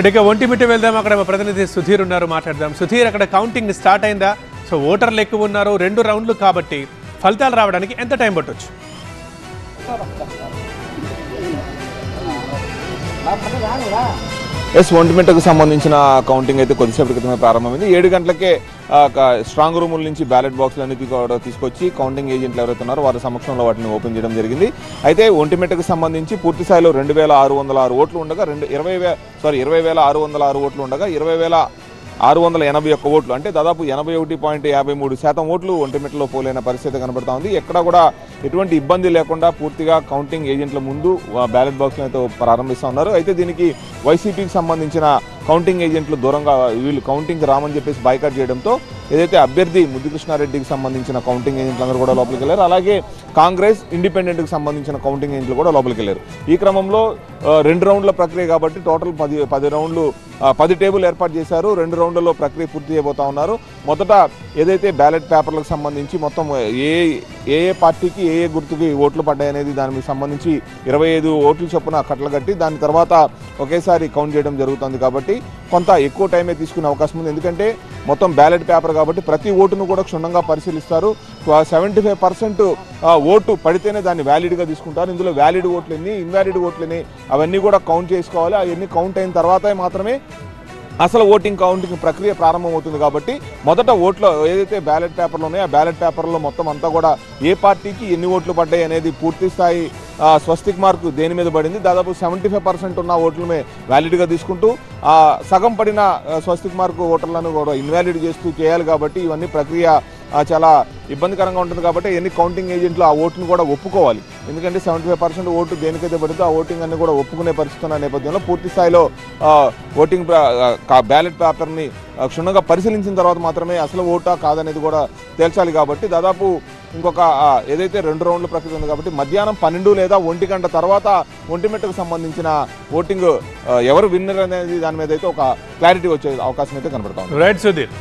ఇక ఒంటిమిట్ట వెళ్దాం. అక్కడ మా ప్రతినిధి సుధీర్ ఉన్నారు, మాట్లాడదాం. సుధీర్, అక్కడ కౌంటింగ్ స్టార్ట్ అయిందా? సో ఓటర్లు ఎక్కువ ఉన్నారు, 2 రౌండ్లు కాబట్టి ఫలితాలు రావడానికి ఎంత టైం పట్టొచ్చు? ఒంటిమిట్టకు సంబంధించిన కౌంటింగ్ అయితే కొద్దిసేపటి క్రితమే ప్రారంభమైంది. 7 గంటలకే స్ట్రాంగ్ రూముల నుంచి బ్యాలెట్ బాక్సులన్నీ తీసుకొచ్చి కౌంటింగ్ ఏజెంట్లు ఎవరైతే ఉన్నారో వారి సమక్షంలో వాటిని ఓపెన్ చేయడం జరిగింది. అయితే ఒంటిమిట్టకు సంబంధించి పూర్తి స్థాయిలో 2,606 ఓట్లు ఉండగా 20,606 ఓట్లు ఉండగా 20,681 ఓట్లు అంటే దాదాపు 81.53% ఓట్లు ఒంటిమిట్టలో పోలైన పరిస్థితి కనబడతా ఉంది. ఎక్కడ కూడా ఎటువంటి ఇబ్బంది లేకుండా పూర్తిగా కౌంటింగ్ ఏజెంట్ల ముందు బ్యాలెట్ బాక్స్లను అయితే ప్రారంభిస్తూ ఉన్నారు. అయితే దీనికి వైసీపీకి సంబంధించిన కౌంటింగ్ ఏజెంట్లు దూరంగా వీళ్ళు కౌంటింగ్ రామని చెప్పేసి బాయ్కాట్ చేయడంతో ఏదైతే అభ్యర్థి ముద్దుకృష్ణారెడ్డికి సంబంధించిన కౌంటింగ్ ఏజెంట్లు అందరూ కూడా లోపలికి వెళ్ళారు. అలాగే కాంగ్రెస్ ఇండిపెండెంట్కి సంబంధించిన కౌంటింగ్ ఏజెంట్లు కూడా లోపలికి వెళ్ళారు. ఈ క్రమంలో 2 రౌండ్ల ప్రక్రియ కాబట్టి టోటల్ 10 రౌండ్లు 10 టేబుల్ ఏర్పాటు చేశారు. 2 రౌండ్లలో ప్రక్రియ పూర్తి చేయబోతా ఉన్నారు. మొదట ఏదైతే బ్యాలెట్ పేపర్లకు సంబంధించి మొత్తం ఏ పార్టీకి ఏ గుర్తుకి ఓట్లు పడ్డాయనేది దానికి సంబంధించి 25 ఓట్లు చొప్పున కట్టలు కట్టి దాని తర్వాత ఒకేసారి కౌంట్ చేయడం జరుగుతుంది. కాబట్టి కొంత ఎక్కువ టైమే తీసుకునే అవకాశం ఉంది. ఎందుకంటే మొత్తం బ్యాలెట్ పేపర్ కాబట్టి ప్రతి ఓటును కూడా క్షుణ్ణంగా పరిశీలిస్తారు. 75% ఓటు పడితేనే దాన్ని వ్యాలిడ్గా తీసుకుంటారు. ఇందులో వ్యాలిడ్ ఓట్లు ఎన్ని, ఇన్వాలిడ్ ఓట్లు ఎన్ని అవన్నీ కూడా కౌంట్ చేసుకోవాలి. అవన్నీ కౌంట్ అయిన తర్వాత మాత్రమే అసలు కౌంటింగ్ ప్రక్రియ ప్రారంభమవుతుంది. కాబట్టి మొదట ఓట్లు ఏదైతే బ్యాలెట్ పేపర్లు ఉన్నాయో ఆ బ్యాలెట్ పేపర్లో మొత్తం అంతా కూడా ఏ పార్టీకి ఎన్ని ఓట్లు పడ్డాయి అనేది పూర్తి స్థాయి స్వస్తిక్ మార్కు దేని మీద పడింది దాదాపు 75% ఉన్న ఓట్లమే వ్యాలిడ్గా తీసుకుంటూ సగం పడిన స్వస్తిక్ మార్కు ఓటర్లను కూడా ఇన్వాలిడ్ చేస్తూ చేయాలి. కాబట్టి ఇవన్నీ ప్రక్రియ చాలా ఇబ్బందికరంగా ఉంటుంది. కాబట్టి ఎన్ని కౌంటింగ్ ఏజెంట్లు ఆ ఓటును కూడా ఒప్పుకోవాలి. ఎందుకంటే 75% ఓటు దేనికైతే పడితే ఆ ఓటింగ్ అన్ని కూడా ఒప్పుకునే పరిస్థితి ఉన్న నేపథ్యంలో పూర్తి స్థాయిలో ఓటింగ్ బ్యాలెట్ పేపర్ని క్షుణ్ణంగా పరిశీలించిన తర్వాత మాత్రమే అసలు ఓటా కాదనేది కూడా తేల్చాలి. కాబట్టి దాదాపు ఇంకొక ఏదైతే 2 రౌండ్ల ప్రక్రియ ఉంది కాబట్టి మధ్యాహ్నం 12 లేదా 1 గంట తర్వాత ఒంటిమిట్టకు సంబంధించిన ఓటింగ్ ఎవరు విన్నర్ అనేది దాని మీద అయితే ఒక క్లారిటీ వచ్చే అవకాశం అయితే కనబడుతుంది. రైట్ సుధీర్.